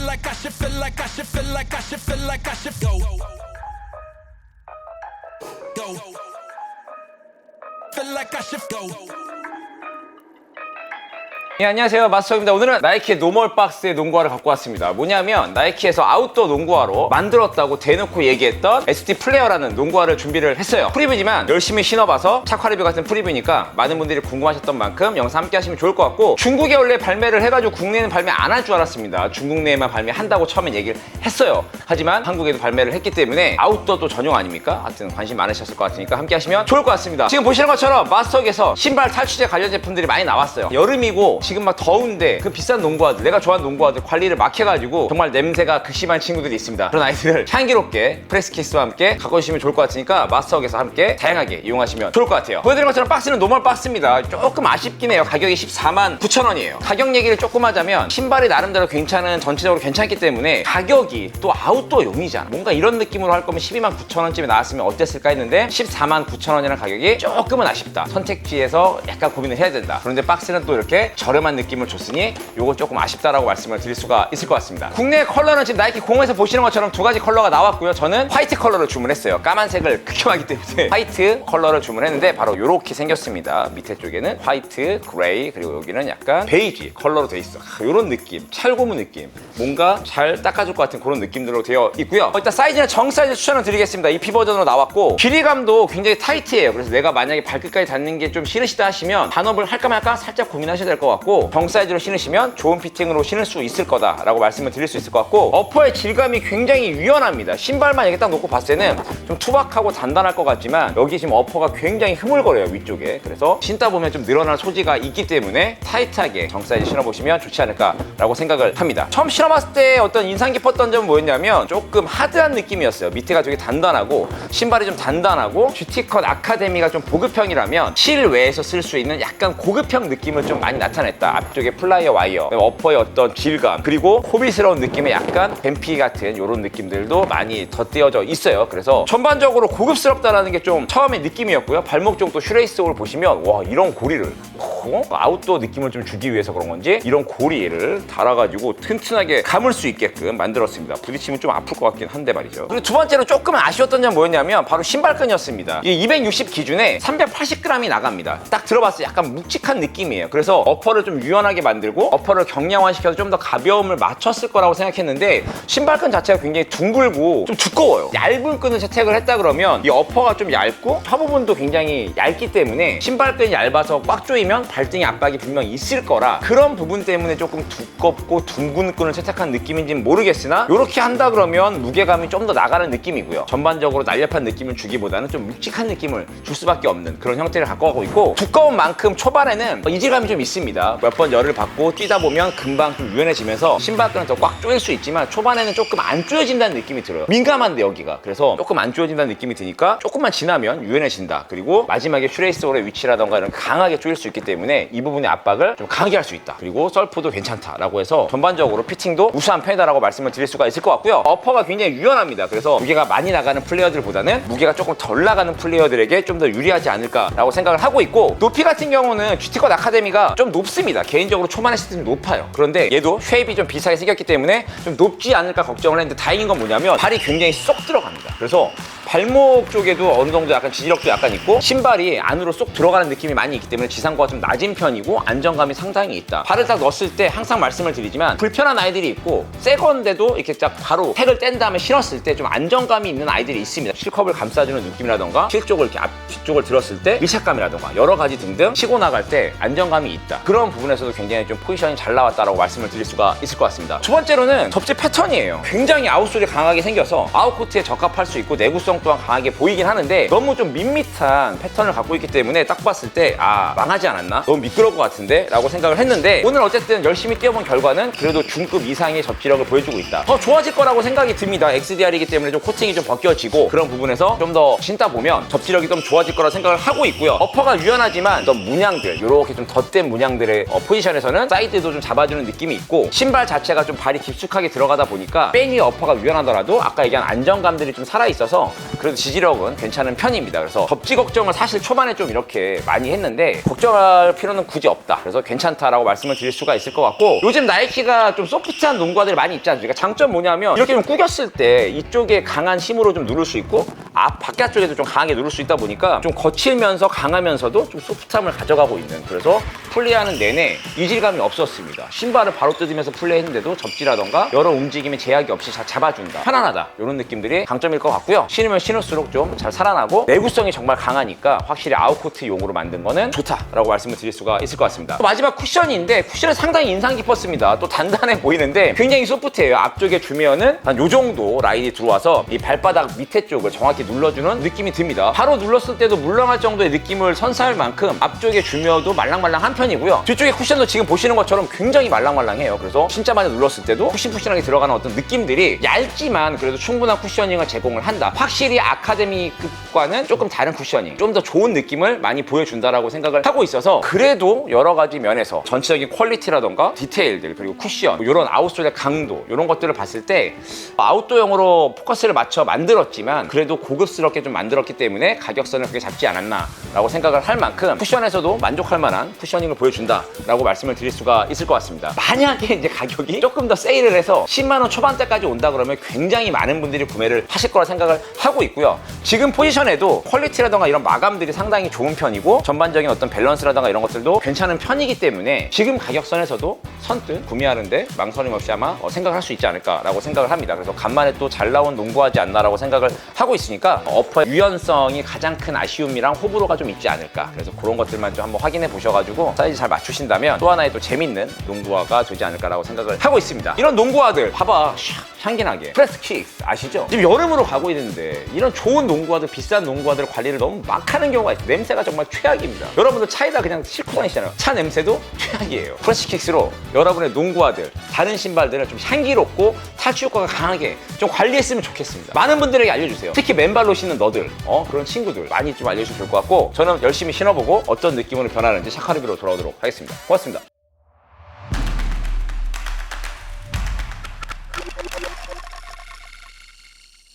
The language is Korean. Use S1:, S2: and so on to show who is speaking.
S1: like I should feel like I should feel like I should feel like I should go. Go. Feel like I should go.
S2: 네, 안녕하세요, 마스터입니다. 오늘은 나이키의 노멀 박스의 농구화를 갖고 왔습니다. 뭐냐면 나이키에서 아웃도어 농구화로 만들었다고 대놓고 얘기했던 SD 플레어라는 농구화를 준비를 했어요. 프리뷰지만 열심히 신어봐서 착화 리뷰 같은 프리뷰니까 많은 분들이 궁금하셨던 만큼 영상 함께 하시면 좋을 것 같고, 중국에 원래 발매를 해가지고 국내에는 발매 안 할 줄 알았습니다. 중국 내에만 발매한다고 처음엔 얘기를 했어요. 하지만 한국에도 발매를 했기 때문에 아웃도어도 전용 아닙니까? 하여튼 관심 많으셨을 것 같으니까 함께 하시면 좋을 것 같습니다. 지금 보시는 것처럼 마스터에서 신발 탈취제 관련 제품들이 많이 나왔어요. 여름이고 지금 막 더운데 그 비싼 농구화들, 내가 좋아하는 농구화들 관리를 막 해가지고 정말 냄새가 극심한 친구들이 있습니다. 그런 아이들을 향기롭게 프레스 케이스와 함께 갖고 오시면 좋을 것 같으니까 마스터에서 함께 다양하게 이용하시면 좋을 것 같아요. 보여드린 것처럼 박스는 노멀 박스입니다. 조금 아쉽긴 해요. 가격이 149,000원이에요 가격 얘기를 조금 하자면 신발이 나름대로 괜찮은, 전체적으로 괜찮기 때문에 가격이 또 아웃도어용이잖아. 뭔가 이런 느낌으로 할 거면 129,000원쯤에 나왔으면 어땠을까 했는데 149,000원이라는 가격이 조금은 아쉽다. 선택지에서 약간 고민을 해야 된다. 그런데 박스는 또 이렇게 저렴한 느낌을 줬으니 요거 조금 아쉽다라고 말씀을 드릴 수가 있을 것 같습니다. 국내 컬러는 지금 나이키 공에서 보시는 것처럼 두 가지 컬러가 나왔고요. 저는 화이트 컬러를 주문했어요. 까만색을 극혐하기 때문에 화이트 컬러를 주문했는데 바로 요렇게 생겼습니다. 밑에 쪽에는 화이트, 그레이, 그리고 여기는 약간 베이지 컬러로 돼 있어. 요런 느낌, 찰고무 느낌, 뭔가 잘 닦아줄 것 같은 그런 느낌들로 되어 있고요. 일단 사이즈는 정 사이즈 추천을 드리겠습니다. EP 버전으로 나왔고 길이감도 굉장히 타이트해요. 그래서 내가 만약에 발끝까지 닿는 게 좀 싫으시다 하시면 반업을 할까 말까 살짝 고민하셔야 될 것 같고, 정 사이즈로 신으시면 좋은 피팅으로 신을 수 있을 거다라고 말씀을 드릴 수 있을 것 같고, 어퍼의 질감이 굉장히 유연합니다. 신발만 이렇게 딱 놓고 봤을 때는 좀 투박하고 단단할 것 같지만 여기 지금 어퍼가 굉장히 흐물거려요, 위쪽에. 그래서 신다 보면 좀 늘어날 소지가 있기 때문에 타이트하게 정 사이즈 신어보시면 좋지 않을까라고 생각을 합니다. 처음 신어봤을 때 어떤 인상 깊었던 점은 뭐였냐면 조금 하드한 느낌이었어요. 밑에가 되게 단단하고 신발이 좀 단단하고, GT컷 아카데미가 좀 보급형이라면 실외에서 쓸 수 있는 약간 고급형 느낌을 좀 많이 나타냈다. 앞쪽에 플라이어 와이어, 어퍼의 어떤 질감, 그리고 호비스러운 느낌의 약간 뱀피 같은 이런 느낌들도 많이 덧띄어져 있어요. 그래서 전반적으로 고급스럽다라는 게 좀 처음에 느낌이었고요. 발목 쪽도 슈레이스홀 보시면 와, 이런 고리를 아웃도어 느낌을 좀 주기 위해서 그런 건지 이런 고리를 달아가지고 튼튼하게 감을 수 있게끔 만들었습니다. 부딪히면 좀 아플 것 같긴 한데 말이죠. 그리고 두 번째로 조금 아쉬웠던 점 뭐였냐면 바로 신발끈이었습니다. 이게 260 기준에 380g이 나갑니다. 딱 들어봤을 때 약간 묵직한 느낌이에요. 그래서 어퍼를 좀 유연하게 만들고 어퍼를 경량화시켜서 좀 더 가벼움을 맞췄을 거라고 생각했는데 신발끈 자체가 굉장히 둥글고 좀 두꺼워요. 얇은 끈을 채택을 했다 그러면 이 어퍼가 좀 얇고 혀 부분도 굉장히 얇기 때문에 신발끈이 얇아서 꽉 조이면 발등에 압박이 분명히 있을 거라, 그런 부분 때문에 조금 두껍고 둥근 끈을 채택한 느낌인지는 모르겠으나 이렇게 한다 그러면 무게감이 좀 더 나가는 느낌이고요. 전반적으로 날렵한 느낌을 주기보다는 좀 묵직한 느낌을 줄 수밖에 없는 그런 형태를 갖고 가고 있고, 두꺼운 만큼 초반에는 이질감이 좀 있습니다. 몇 번 열을 받고 뛰다 보면 금방 좀 유연해지면서 신발끈은 더 꽉 조일 수 있지만 초반에는 조금 안 조여진다는 느낌이 들어요. 민감한데 여기가. 그래서 조금 안 조여진다는 느낌이 드니까 조금만 지나면 유연해진다. 그리고 마지막에 슈레이스홀의 위치라던가 이런 강하게 조일 수 있기 때문에 이 부분의 압박을 좀 강하게 할 수 있다. 그리고 썰프도 괜찮다라고 해서 전반적으로 피팅도 우수한 편이다라고 말씀을 드릴 수가 있을 것 같고요. 어퍼가 굉장히 유연합니다. 그래서 무게가 많이 나가는 플레이어들보다는 무게가 조금 덜 나가는 플레이어들에게 좀 더 유리하지 않을까라고 생각을 하고 있고, 높이 같은 경우는 GT컷 아카데미가 좀 높습니다. 개인적으로 초반에 했을 때는 높아요. 그런데 얘도 쉐입이 좀 비슷하게 생겼기 때문에 좀 높지 않을까 걱정을 했는데 다행인 건 뭐냐면 발이 굉장히 쏙 들어갑니다. 그래서 발목 쪽에도 어느 정도 약간 지지력도 약간 있고 신발이 안으로 쏙 들어가는 느낌이 많이 있기 때문에 지상고가 좀 낮은 편이고 안정감이 상당히 있다. 발을 딱 넣었을 때 항상 말씀을 드리지만 불편한 아이들이 있고 새 건데도 이렇게 딱 바로 팩을 뗀 다음에 신었을 때 좀 안정감이 있는 아이들이 있습니다. 실컵을 감싸주는 느낌이라던가 실 쪽을 이렇게 뒤쪽을 들었을 때 밀착감이라던가 여러 가지 등등 치고 나갈 때 안정감이 있다. 그런 부분에서도 굉장히 좀 포지션이 잘 나왔다라고 말씀을 드릴 수가 있을 것 같습니다. 두 번째로는 접지 패턴이에요. 굉장히 아웃솔이 강하게 생겨서 아웃코트에 적합할 수 있고 내구성 또한 강하게 보이긴 하는데 너무 좀 밋밋한 패턴을 갖고 있기 때문에 딱 봤을 때 망하지 않았나? 너무 미끄러울 것 같은데? 라고 생각을 했는데 오늘 어쨌든 열심히 뛰어본 결과는 그래도 중급 이상의 접지력을 보여주고 있다. 더 좋아질 거라고 생각이 듭니다. XDR이기 때문에 좀 코팅이 좀 벗겨지고 그런 부분에서 좀 더 신다 보면 접지력이 좀 좋아질 거라 생각을 하고 있고요. 어퍼가 유연하지만 어떤 문양들, 이렇게 좀 덧댄 문양들의 포지션에서는 사이드도 좀 잡아주는 느낌이 있고 신발 자체가 좀 발이 깊숙하게 들어가다 보니까 백 위에 어퍼가 유연하더라도 아까 얘기한 안정감들이 좀 살아있어서 그래도 지지력은 괜찮은 편입니다. 그래서 접지 걱정을 사실 초반에 좀 이렇게 많이 했는데 걱정할 필요는 굳이 없다. 그래서 괜찮다라고 말씀을 드릴 수가 있을 것 같고, 요즘 나이키가 좀 소프트한 농구화들이 많이 입지 않습니까? 장점 뭐냐면 이렇게 좀 구겼을 때 이쪽에 강한 힘으로 좀 누를 수 있고 바깥쪽에도 좀 강하게 누를 수 있다 보니까 좀 거칠면서 강하면서도 좀 소프트함을 가져가고 있는, 그래서 플레이하는 내내 이질감이 없었습니다. 신발을 바로 뜯으면서 플레이했는데도 접지라던가 여러 움직임에 제약이 없이 잘 잡아준다, 편안하다, 이런 느낌들이 강점일 것 같고요. 신으면 신을수록 좀 잘 살아나고 내구성이 정말 강하니까 확실히 아웃코트용으로 만든 거는 좋다라고 말씀을 드릴 수가 있을 것 같습니다. 마지막 쿠션인데, 쿠션은 상당히 인상 깊었습니다. 또 단단해 보이는데 굉장히 소프트해요. 앞쪽에 주면은 한 요 정도 라인이 들어와서 이 발바닥 밑에 쪽을 정확히 눌러주는 느낌이 듭니다. 바로 눌렀을 때도 물렁할 정도의 느낌을 선사할 만큼 앞쪽에 주면도 말랑말랑한 편이고요. 뒤쪽에 쿠션도 지금 보시는 것처럼 굉장히 말랑말랑해요. 그래서 진짜 많이 눌렀을 때도 푸신푸신하게 들어가는 어떤 느낌들이 얇지만 그래도 충분한 쿠셔닝을 제공을 한다. 확실히 아카데미급과는 조금 다른 쿠셔닝, 좀 더 좋은 느낌을 많이 보여준다라고 생각을 하고 있어서, 그래도 여러 가지 면에서 전체적인 퀄리티라던가 디테일들, 그리고 쿠션, 이런 아웃솔의 강도, 이런 것들을 봤을 때 아웃도어용으로 포커스를 맞춰 만들었지만 그래도 고급스럽게 좀 만들었기 때문에 가격선을 그렇게 잡지 않았나라고 생각을 할 만큼 쿠션에서도 만족할 만한 쿠셔닝을 보여준다라고 말씀을 드릴 수가 있을 것 같습니다. 만약에 이제 가격이 조금 더 세일을 해서 10만 원 초반대까지 온다 그러면 굉장히 많은 분들이 구매를 하실 거라 생각을 하고 있고요. 지금 포지션에도 퀄리티라던가 이런 마감들이 상당히 좋은 편이고 전반적인 어떤 밸런스라던가 이런 것들도 괜찮은 편이기 때문에 지금 가격선에서도 선뜻 구매하는데 망설임 없이 아마 생각을 할 수 있지 않을까라고 생각을 합니다. 그래서 간만에 또 잘 나온 농구하지 않나라고 생각을 하고 있으니까 어퍼의 유연성이 가장 큰 아쉬움이랑 호불호가 좀 있지 않을까. 그래서 그런 것들만 좀 한번 확인해 보셔가지고 사이즈 잘 맞추신다면 또 하나의 또 재밌는 농구화가 되지 않을까라고 생각을 하고 있습니다. 이런 농구화들 봐봐, 향기나게 프레스킥스 아시죠? 지금 여름으로 가고 있는데 이런 좋은 농구화들, 비싼 농구화들 관리를 너무 막 하는 경우가 있어요. 냄새가 정말 최악입니다. 여러분들 차에다 그냥 싣고 다니시잖아요. 차 냄새도 최악이에요. 프레스킥스로 여러분의 농구화들, 다른 신발들을 좀 향기롭고 탈취 효과가 강하게 좀 관리했으면 좋겠습니다. 많은 분들에게 알려주세요. 특히 맨발로 신는 너들, 그런 친구들 많이 좀 알려주시면 좋을 것 같고, 저는 열심히 신어보고 어떤 느낌으로 변하는지 샤카 리뷰로 돌아오도록 하겠습니다. 고맙습니다.